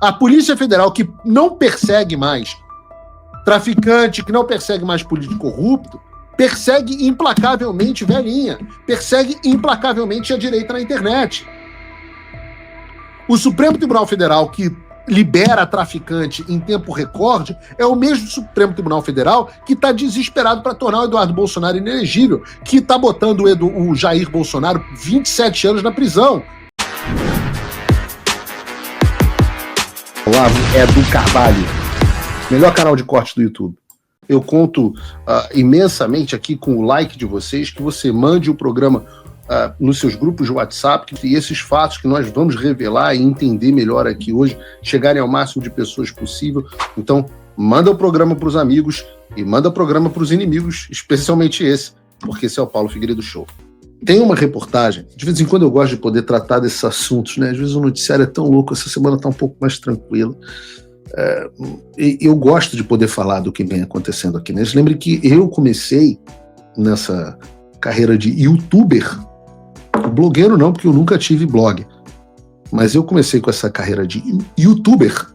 A Polícia Federal, que não persegue mais traficante, que não persegue mais político corrupto, persegue implacavelmente velhinha, persegue implacavelmente a direita na internet. O Supremo Tribunal Federal, que libera traficante em tempo recorde, é o mesmo Supremo Tribunal Federal que está desesperado para tornar o Eduardo Bolsonaro inelegível, que está botando o Jair Bolsonaro 27 anos na prisão. Olavo Edu Carvalho, melhor canal de corte do YouTube. Eu conto imensamente aqui com o like de vocês, que você mande o programa nos seus grupos de WhatsApp, e esses fatos que nós vamos revelar e entender melhor aqui hoje, chegarem ao máximo de pessoas possível. Então, manda o programa para os amigos e manda o programa para os inimigos, especialmente esse, porque esse é o Paulo Figueiredo Show. Tem uma reportagem, de vez em quando eu gosto de poder tratar desses assuntos, né? Às vezes o noticiário é tão louco, essa semana está um pouco mais tranquila. Eu gosto de poder falar do que vem acontecendo aqui, né? Lembre que eu comecei nessa carreira de youtuber, blogueiro não, porque eu nunca tive blog, mas eu comecei com essa carreira de youtuber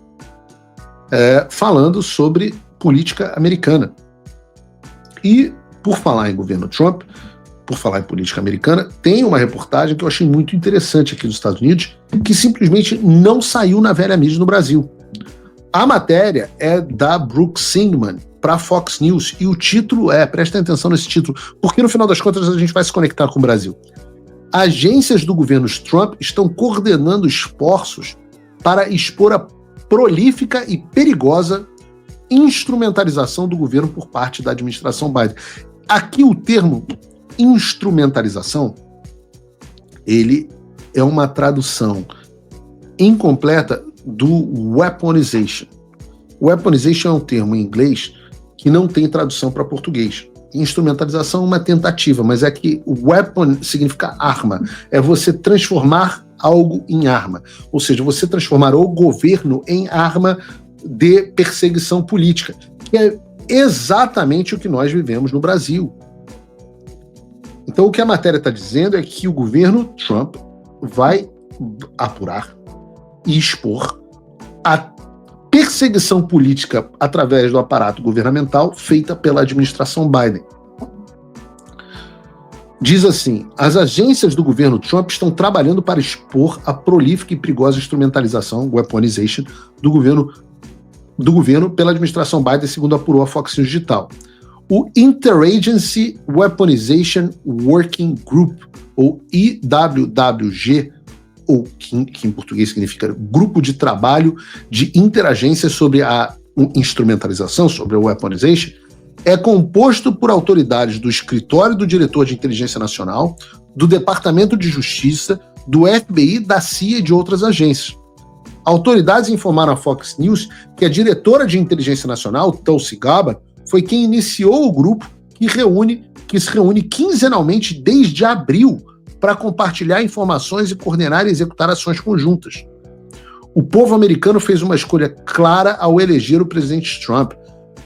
falando sobre política americana. E por falar em governo Trump, por falar em política americana, tem uma reportagem que eu achei muito interessante aqui dos Estados Unidos, que simplesmente não saiu na velha mídia no Brasil. A matéria é da Brooke Singman para Fox News, e o título prestem atenção nesse título, porque no final das contas a gente vai se conectar com o Brasil. Agências do governo Trump estão coordenando esforços para expor a prolífica e perigosa instrumentalização do governo por parte da administração Biden. Aqui o termo instrumentalização, ele é uma tradução incompleta do weaponization. Weaponization é um termo em inglês que não tem tradução para português. Instrumentalização é uma tentativa, mas é que weapon significa arma. É você transformar algo em arma. Ou seja, você transformar o governo em arma de perseguição política, que é exatamente o que nós vivemos no Brasil. Então, o que a matéria está dizendo é que o governo Trump vai apurar e expor a perseguição política através do aparato governamental feita pela administração Biden. Diz assim: as agências do governo Trump estão trabalhando para expor a prolífica e perigosa instrumentalização, weaponization, do governo pela administração Biden, segundo apurou a Fox News Digital. O Interagency Weaponization Working Group, ou IWWG, ou que em português significa Grupo de Trabalho de Interagência sobre a Instrumentalização, sobre a Weaponization, é composto por autoridades do Escritório do Diretor de Inteligência Nacional, do Departamento de Justiça, do FBI, da CIA e de outras agências. Autoridades informaram à Fox News que a diretora de Inteligência Nacional, Tulsi Gabbard, foi quem iniciou o grupo que se reúne quinzenalmente desde abril para compartilhar informações e coordenar e executar ações conjuntas. O povo americano fez uma escolha clara ao eleger o presidente Trump.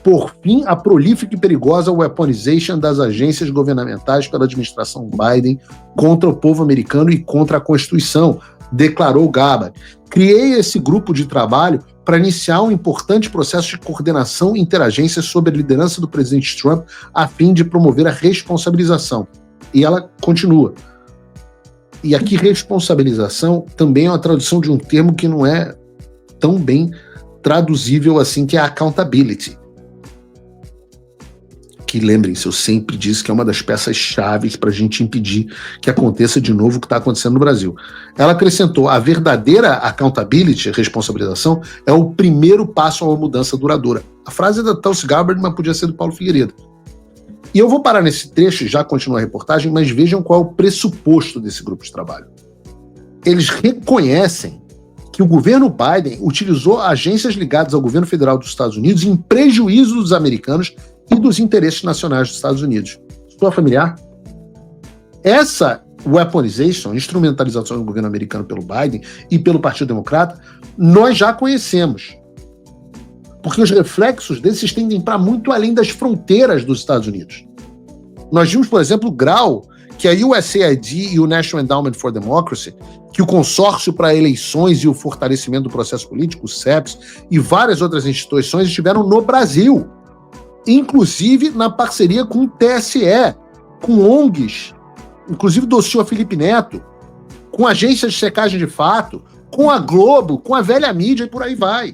Por fim, a prolífica e perigosa weaponization das agências governamentais pela administração Biden contra o povo americano e contra a Constituição, declarou Gabbard. Criei esse grupo de trabalho para iniciar um importante processo de coordenação e interagência sob a liderança do presidente Trump a fim de promover a responsabilização. E ela continua. E aqui responsabilização também é uma tradução de um termo que não é tão bem traduzível assim, que é accountability. Que, lembrem-se, eu sempre disse que é uma das peças-chave para a gente impedir que aconteça de novo o que está acontecendo no Brasil. Ela acrescentou: a verdadeira accountability, responsabilização, é o primeiro passo a uma mudança duradoura. A frase é da Tulsi Gabbard, mas podia ser do Paulo Figueiredo. E eu vou parar nesse trecho e já continuar a reportagem, mas vejam qual é o pressuposto desse grupo de trabalho. Eles reconhecem que o governo Biden utilizou agências ligadas ao governo federal dos Estados Unidos em prejuízo dos americanos e dos interesses nacionais dos Estados Unidos. Estou familiar? Essa weaponization, instrumentalização do governo americano pelo Biden e pelo Partido Democrata, nós já conhecemos. Porque os reflexos desses se estendem para muito além das fronteiras dos Estados Unidos. Nós vimos, por exemplo, o grau que a USAID e o National Endowment for Democracy, que o Consórcio para Eleições e o Fortalecimento do Processo Político, o CEPS, e várias outras instituições estiveram no Brasil, inclusive na parceria com o TSE, com ONGs, inclusive do senhor Felipe Neto, com agências de checagem de fato, com a Globo, com a velha mídia e por aí vai.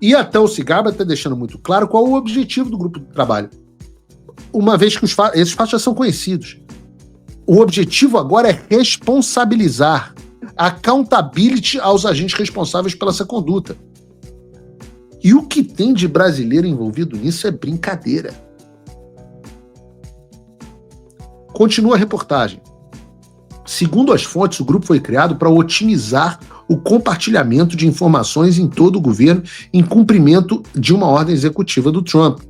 E até o Cigaba está deixando muito claro qual o objetivo do grupo de trabalho. Uma vez que esses fatos já são conhecidos. O objetivo agora é responsabilizar, accountability aos agentes responsáveis pela essa conduta. E o que tem de brasileiro envolvido nisso é brincadeira. Continua a reportagem. Segundo as fontes, o grupo foi criado para otimizar o compartilhamento de informações em todo o governo em cumprimento de uma ordem executiva do Trump.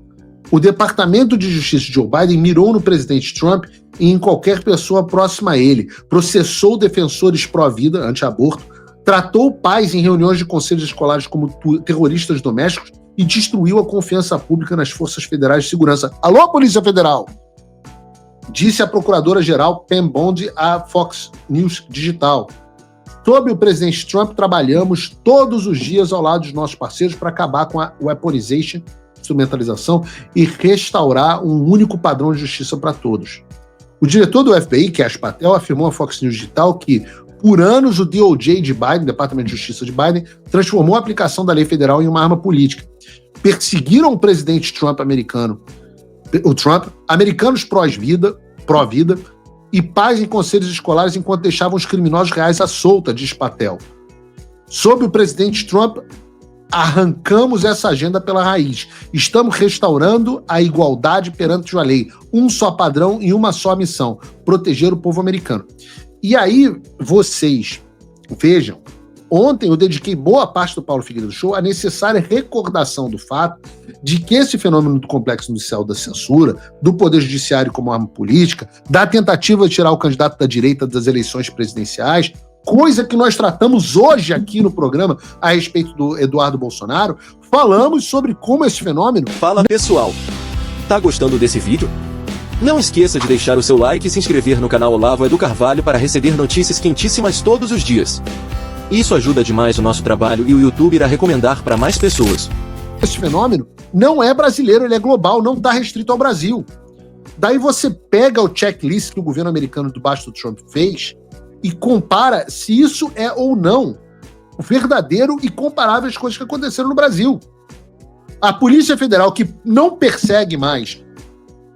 O Departamento de Justiça de Joe Biden mirou no presidente Trump e em qualquer pessoa próxima a ele, processou defensores pró-vida, anti-aborto, tratou pais em reuniões de conselhos escolares como terroristas domésticos e destruiu a confiança pública nas forças federais de segurança. Alô, Polícia Federal! Disse a procuradora-geral Pam Bondi à Fox News Digital. Sob o presidente Trump, trabalhamos todos os dias ao lado dos nossos parceiros para acabar com a weaponization, instrumentalização, e restaurar um único padrão de justiça para todos. O diretor do FBI, Kash Patel, afirmou à Fox News Digital que, por anos, o DOJ de Biden, Departamento de Justiça de Biden, transformou a aplicação da lei federal em uma arma política. Perseguiram o presidente Trump, americanos pró-vida e pais em conselhos escolares enquanto deixavam os criminosos reais à solta, diz Patel. Sob o presidente Trump, arrancamos essa agenda pela raiz. Estamos restaurando a igualdade perante a lei. Um só padrão e uma só missão: proteger o povo americano. E aí, vocês vejam, ontem eu dediquei boa parte do Paulo Figueiredo Show à necessária recordação do fato de que esse fenômeno do complexo inicial da censura, do poder judiciário como arma política, da tentativa de tirar o candidato da direita das eleições presidenciais, coisa que nós tratamos hoje aqui no programa a respeito do Eduardo Bolsonaro, falamos sobre como esse fenômeno... Fala pessoal, tá gostando desse vídeo? Não esqueça de deixar o seu like e se inscrever no canal Olavo Edu Carvalho para receber notícias quentíssimas todos os dias. Isso ajuda demais o nosso trabalho e o YouTube irá recomendar para mais pessoas. Esse fenômeno não é brasileiro, ele é global, não está restrito ao Brasil. Daí você pega o checklist que o governo americano debaixo do Trump fez e compara se isso é ou não verdadeiro e comparável às coisas que aconteceram no Brasil. A Polícia Federal, que não persegue mais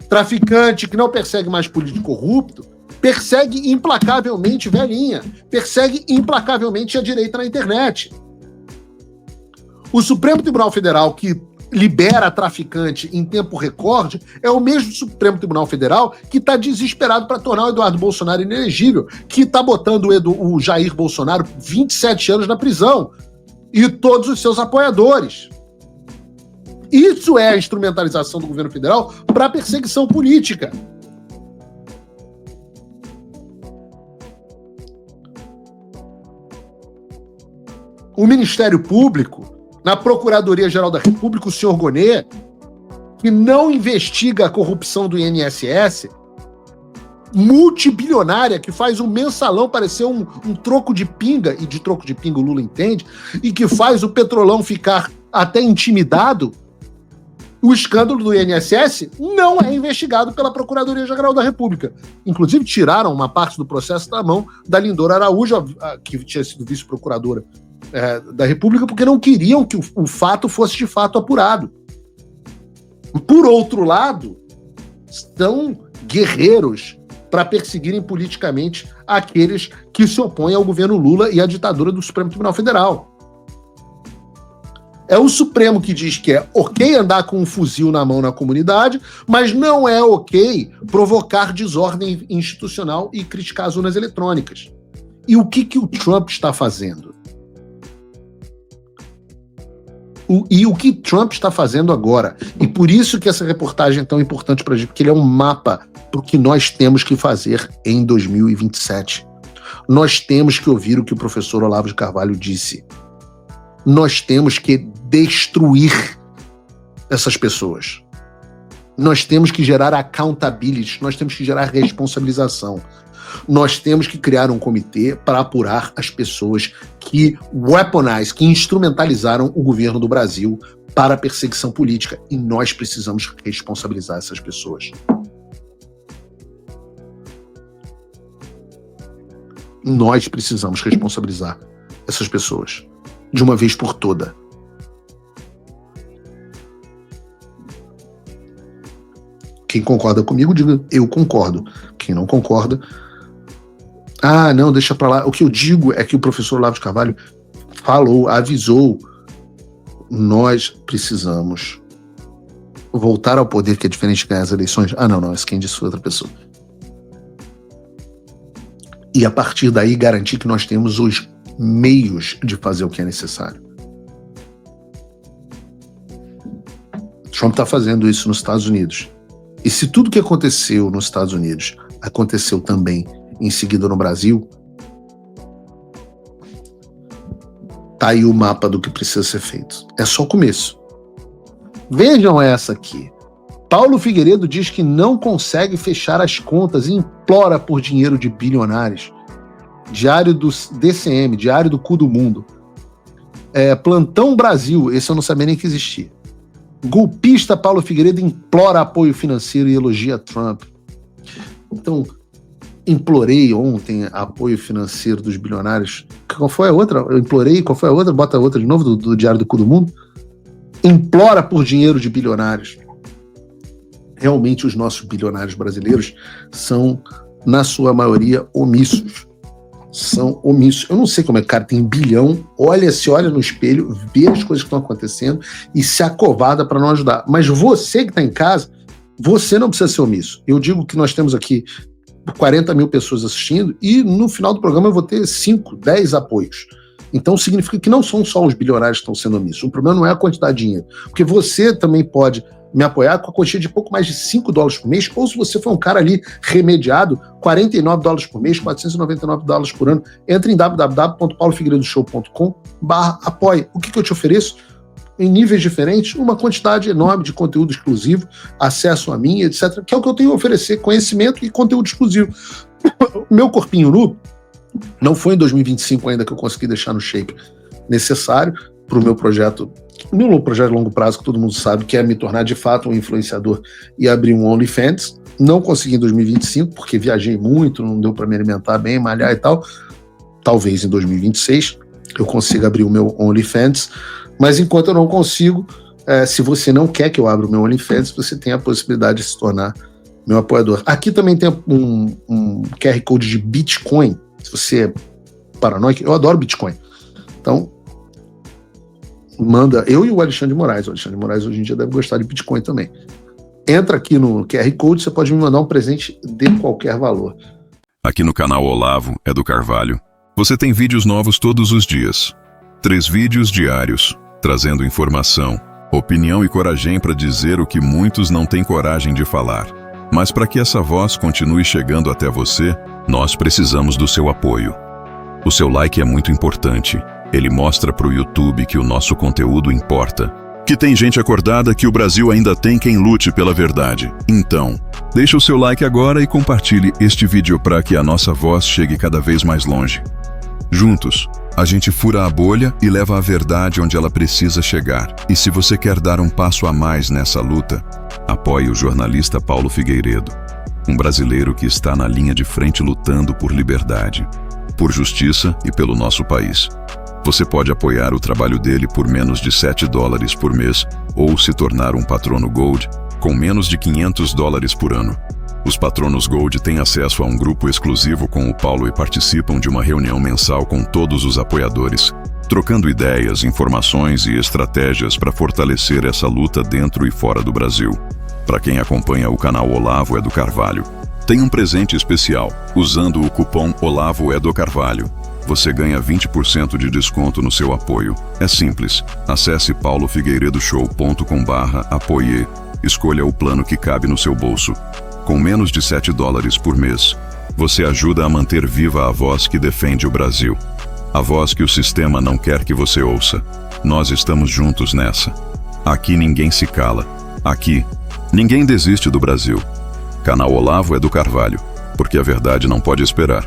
traficante, que não persegue mais político corrupto, persegue implacavelmente velhinha, persegue implacavelmente a direita na internet. O Supremo Tribunal Federal, que libera traficante em tempo recorde, é o mesmo Supremo Tribunal Federal que está desesperado para tornar o Eduardo Bolsonaro inelegível, que está botando o Jair Bolsonaro 27 anos na prisão e todos os seus apoiadores. Isso é a instrumentalização do governo federal para perseguição política. O Ministério Público, na Procuradoria-Geral da República, o senhor Gonê, que não investiga a corrupção do INSS, multibilionária, que faz um mensalão parecer um troco de pinga, e de troco de pinga o Lula entende, e que faz o Petrolão ficar até intimidado, o escândalo do INSS não é investigado pela Procuradoria-Geral da República. Inclusive, tiraram uma parte do processo da mão da Lindora Araújo, que tinha sido vice-procuradora da República, porque não queriam que o fato fosse de fato apurado. Por outro lado, são guerreiros para perseguirem politicamente aqueles que se opõem ao governo Lula e à ditadura do Supremo Tribunal Federal. É o Supremo que diz que é ok andar com um fuzil na mão na comunidade, mas não é ok provocar desordem institucional e criticar as urnas eletrônicas. E o que o Trump está fazendo? E o que Trump está fazendo agora? E por isso que essa reportagem é tão importante para a gente, porque ele é um mapa para o que nós temos que fazer em 2027. Nós temos que ouvir o que o professor Olavo de Carvalho disse. Nós temos que destruir essas pessoas. Nós temos que gerar accountability, nós temos que gerar responsabilização. Nós temos que criar um comitê para apurar as pessoas que que instrumentalizaram o governo do Brasil para a perseguição política. E nós precisamos responsabilizar essas pessoas. Nós precisamos responsabilizar essas pessoas de uma vez por toda. Quem concorda comigo, diga eu concordo. Quem não concorda, não, deixa pra lá. O que eu digo é que o professor Olavo de Carvalho falou, avisou, nós precisamos voltar ao poder, que é diferente de ganhar as eleições. Não, esse quem disse foi outra pessoa. E a partir daí garantir que nós temos os meios de fazer o que é necessário. Trump está fazendo isso nos Estados Unidos. E se tudo que aconteceu nos Estados Unidos aconteceu também em seguida no Brasil, tá aí o mapa do que precisa ser feito. É só o começo. Vejam essa aqui. Paulo Figueiredo diz que não consegue fechar as contas e implora por dinheiro de bilionários. Diário do DCM, Diário do Cu do Mundo. Plantão Brasil, esse eu não sabia nem que existia. Golpista Paulo Figueiredo implora apoio financeiro e elogia Trump. Então, implorei ontem apoio financeiro dos bilionários. Qual foi a outra? Eu implorei, qual foi a outra? Bota a outra de novo, do Diário do Cu do Mundo. Implora por dinheiro de bilionários. Realmente os nossos bilionários brasileiros são, na sua maioria, omissos. São omissos. Eu não sei como é que o cara tem bilhão, se olha no espelho, vê as coisas que estão acontecendo e se acovarda para não ajudar. Mas você que está em casa, você não precisa ser omisso. Eu digo que nós temos aqui 40 mil pessoas assistindo e no final do programa eu vou ter 5, 10 apoios. Então significa que não são só os bilionários que estão sendo omissos. O problema não é a quantidade de dinheiro. Porque você também pode me apoiar com a quantia de pouco mais de $5 por mês, ou se você for um cara ali remediado, $49 por mês, $499 por ano. Entre em www.paulofigueiredoshow.com/apoie. O que eu te ofereço? Em níveis diferentes, uma quantidade enorme de conteúdo exclusivo, acesso a mim, etc., que é o que eu tenho a oferecer, conhecimento e conteúdo exclusivo. O meu corpinho nu, não foi em 2025 ainda que eu consegui deixar no shape necessário para o meu projeto de longo prazo, que todo mundo sabe, que é me tornar de fato um influenciador e abrir um OnlyFans. Não consegui em 2025, porque viajei muito, não deu para me alimentar bem, malhar e tal. Talvez em 2026 eu consiga abrir o meu OnlyFans, mas enquanto eu não consigo, se você não quer que eu abra o meu OnlyFans, você tem a possibilidade de se tornar meu apoiador. Aqui também tem um QR Code de Bitcoin. Se você é paranoico, eu adoro Bitcoin. Então, manda, eu e o Alexandre de Moraes. O Alexandre de Moraes hoje em dia deve gostar de Bitcoin também. Entra aqui no QR Code, você pode me mandar um presente de qualquer valor. Aqui no canal Olavo é do Carvalho. Você tem vídeos novos todos os dias. 3 vídeos diários, trazendo informação, opinião e coragem para dizer o que muitos não têm coragem de falar. Mas para que essa voz continue chegando até você, nós precisamos do seu apoio. O seu like é muito importante. Ele mostra para o YouTube que o nosso conteúdo importa. Que tem gente acordada, que o Brasil ainda tem quem lute pela verdade. Então, deixa o seu like agora e compartilhe este vídeo para que a nossa voz chegue cada vez mais longe. Juntos, a gente fura a bolha e leva a verdade onde ela precisa chegar. E se você quer dar um passo a mais nessa luta, apoie o jornalista Paulo Figueiredo, um brasileiro que está na linha de frente lutando por liberdade, por justiça e pelo nosso país. Você pode apoiar o trabalho dele por menos de $7 por mês ou se tornar um patrono Gold com menos de $500 por ano. Os patronos Gold têm acesso a um grupo exclusivo com o Paulo e participam de uma reunião mensal com todos os apoiadores, trocando ideias, informações e estratégias para fortalecer essa luta dentro e fora do Brasil. Para quem acompanha o canal Olavo é do Carvalho, tem um presente especial. Usando o cupom Olavo é do Carvalho, você ganha 20% de desconto no seu apoio. É simples. Acesse paulofigueiredoshow.com/apoie. Escolha o plano que cabe no seu bolso. Com menos de $7 por mês, você ajuda a manter viva a voz que defende o Brasil. A voz que o sistema não quer que você ouça. Nós estamos juntos nessa. Aqui ninguém se cala. Aqui, Ninguém desiste do Brasil. Canal Olavo é do Carvalho, porque a verdade não pode esperar.